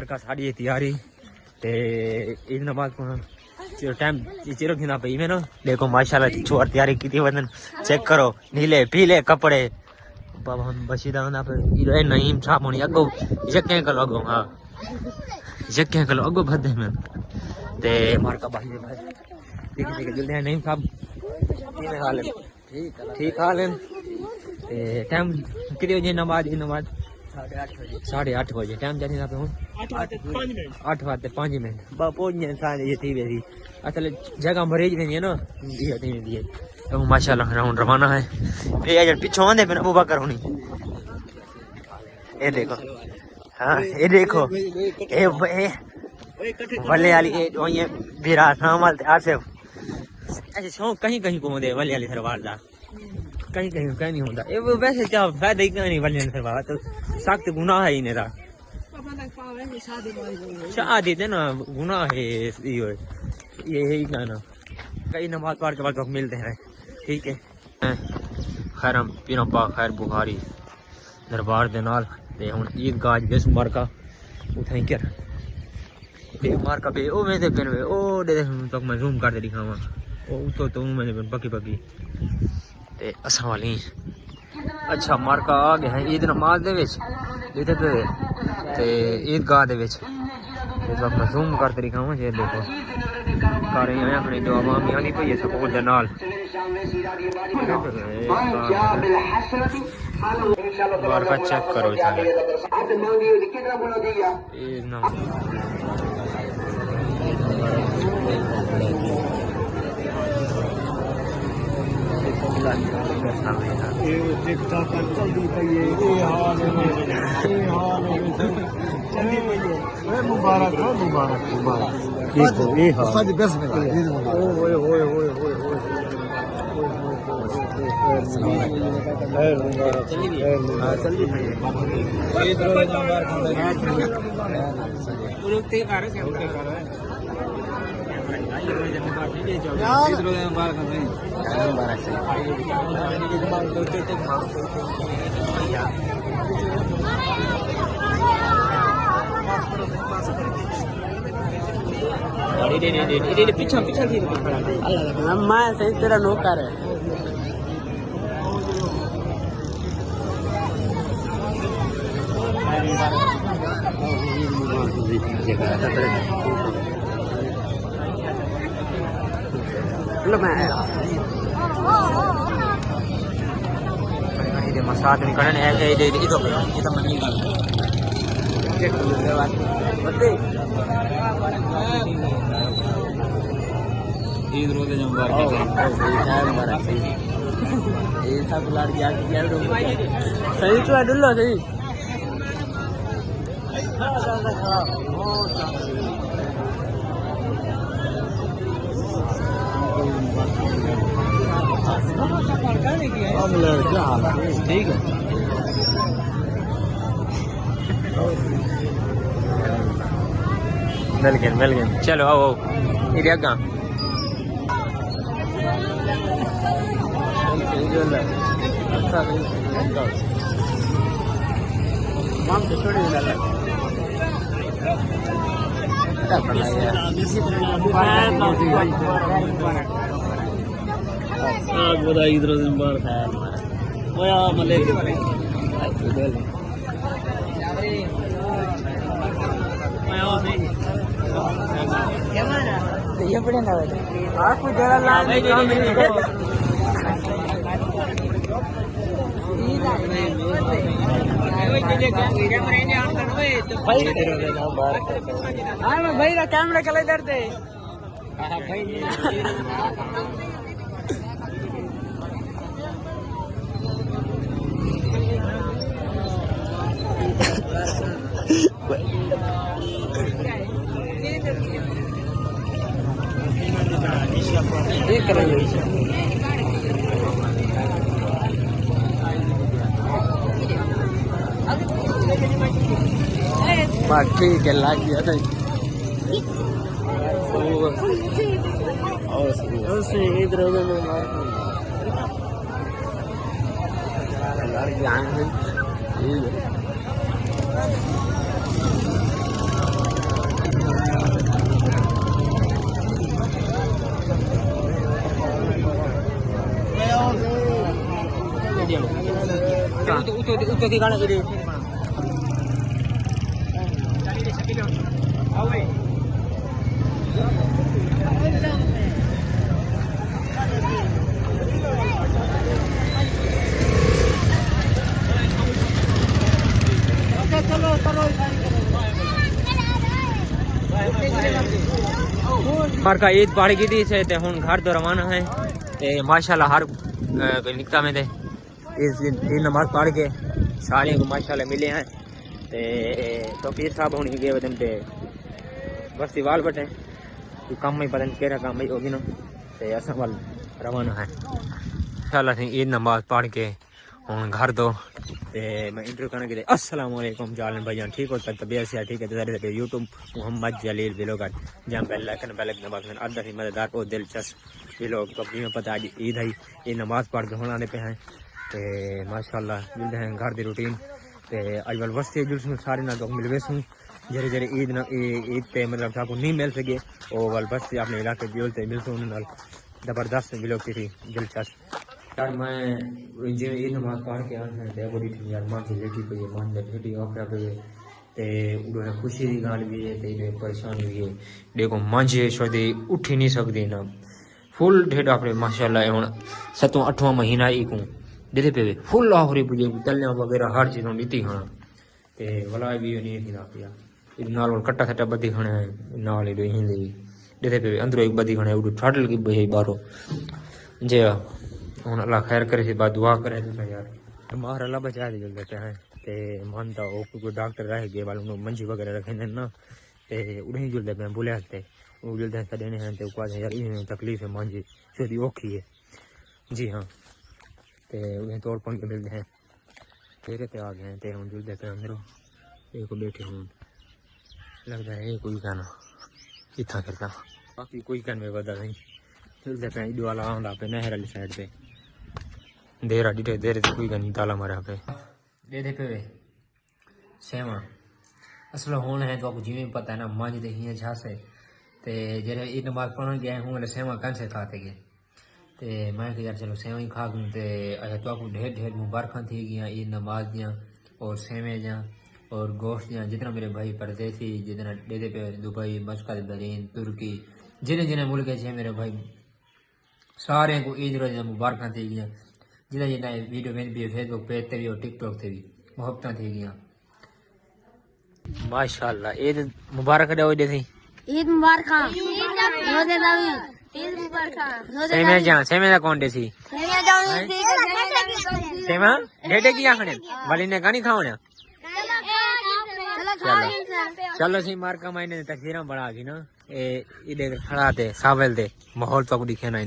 मार्का साड़ी तैयारी ते ईद नमाज को टाइम चिरो थी ना पई में ना देखो माशाल्लाह छोर तैयारी की थी वदन चेक करो नीले पीले कपड़े बाबा हम बशीदा ना पे इरे नईम साहब होनी अगो जके कलो अगो हां जके कलो अगो भदे में ते मार्का भाई ठीक ठीक जल्दी है नईम साहब ठीक हाल है ते टाइम कितने बजे नमाज 8:30 बजे टाइम जाने ना पे हूं 8:05 पहुंचने सारे ये थी वेरी असल जगह मरीज नहीं है ना ये थी है तो माशाल्लाह राउंड रवाना है ये यार पीछे आंदे पे अबू बकर होनी ये देखो हां ये देखो ये वले वाली ये विराट नामल आसिफ ऐसे शौक कहीं कहीं को दे वले वाली सरवार दा कहीं कहीं कहीं नहीं होता ये वैसे क्या फायदा ही नहीं वले वाली सरवार तो सख्त गुनाह है इनेरा शादी थे ना गुनाह है ये ही गाना कई नमाज पढ़ के वक्त मिलते हैं ठीक है खैर पीरों पाक खैर बुखारी दरबार दे नाल ते हुन ईदगाह जिस मार्का उठाई कर ते मार्का पे ओ वेंदे पेन वे ओ दे तक मैं जूम कर दे दिखावा ओ तो मैंने पकी पकी ते असा वाली अच्छा मार्का आ गया है ईद नमाज दे विच इधर पे ते ईदगाह दे विच इस वक्त मैं जूम कर दे दिखावा ये देखो कर रही हैं अपनी दुआ मामी आनी पई है सपोर्ट दे नाल बार का चेक करो मुबारक हो मुबारक मुबारक पीछा पीछा थी मैं सही तेरा नौकर है मसाद निकलने ईद रोजे मुबारक ये सब लड़की सही तो डुल्लो सही ठीक है मिल गए चलो आओ इधर आगा ईद रोज मुबारक ये पड़े ना आपको जरा भाई कैमरा कल इधर दे ठीक है लाग गया था इधर उत्तो की गाना ईद का ईद पढ़ गई से ते हुन घर तो रवाना है ते माशाल्लाह हर निकता में ते इस दिन नमाज पढ़ के सारे को माशाल्लाह मिले हैं ते तो पीर साहब होनी गए वदन ते बस वाल बटे तो काम में पता नहीं केरा काम में होगी ना ते ऐसा वाल रवाना है इंशाल्लाह से ईद नमाज पढ़ के हुन घर दो ते मैं इंटरव्यू करने के लिए अस्सलाम वालेकुम जालन भाईजान ठीक हो सकता तबीयत से ठीक है तो सारे पे YouTube मोहम्मद जलील व्लॉगर जहां बेल आइकन बेल आइकन दबाकर अदर ही मजेदार और दिलचस्प व्लॉग तो अपनी में पता आज ईद है ये नमाज पढ़ के होने पे हैं ते माशाल्लाह मिलते हैं घर की रूटीन ते अजवल वस्ती जुल्स में सारे ना तो मिलवे सूं जरे जरे ईद पे मतलब आपको नहीं मिल सके और वल बस अपने इलाके जुलते मिलते उन्हें जबरदस्त व्लॉग थी दिलचस्प यार मैं जो ये नमाज पढ़ के आना है बड़ी थी यार मां की लेटी पे मान दे लेटी आखरा पे ते उड़े खुशी दी गाल भी है ते परेशानी भी है देखो मांझे छोदी उठ ही नहीं सकदी ना फुल ढेड आपरे माशाल्लाह हुन 7वां 8वां महीना ही को देदे पे फुल आखरी बुझे तलियां वगैरह हर चीज नीति हां ते वला भी नहीं थी ना पिया इन नाल कट्टा सट्टा बदी खणे नाल ही दोही ले देदे पे अंदर एक बदी खणे उड़ ठाडल की बहे बारो जे हुन अल्लाह खैर करे से बाद दुआ करे तो यार मार अल्लाह बचा दे जल्दी हैं ते मानता ओ कोई डॉक्टर रह गए वालों मंजी वगैरह रखे ना ते उड़े जुलदे पे बोले हते वो जुलदे सदेने हैं ते को यार ये तकलीफ है मंजी छोटी औखी है जी हां ते उन्हें तोड़ पन के मिलते हैं तेरे पे आ गए हैं ते हम जुलदे पे अंदर एक को बैठे हूं लगता है कोई गाना इतना करता बाकी कोई कान में बता नहीं जुलदे पे इड वाला आंदा पे नहर वाली साइड पे देरा डिटे देरे कोई गनी ताला मारा पे दे पे सेवा असल होने है तो आपको जिਵੇਂ पता है ना मांझ दे हिया झासे ते जरे ईद नमाज पढ़न गए हूं सेवा कन से खाते गए ते मैं कि यार चलो सेवा ही खा गूं ते अच्छा तो आपको ढेर ढेर मुबारकां थी गया ईद नमाज दियां और सेवे दियां और गोश्त दियां जितना मेरे भाई परदेसी जितना दे पे दुबई मस्कत बहरीन तुर्की जिन्हें जिन्हें मुल्क है मेरे भाई सारे को ईद रोज मुबारकां थी गया जिन्हें जिन्हें वीडियो में भी फेसबुक पेज पे भी और टिकटॉक पे भी मोहब्बतां थी गया माशाल्लाह ईद मुबारक दे दे थी ईद मुबारक रोजे दावी ईद मुबारक सेमे दा कौन दे सी सेमा डेडे की आखने वाली ने गानी खाओ ना चलो सी मार का मैंने तकदीरा बड़ा गई ना ए इधर खड़ा थे सावल दे माहौल तो दिखे ना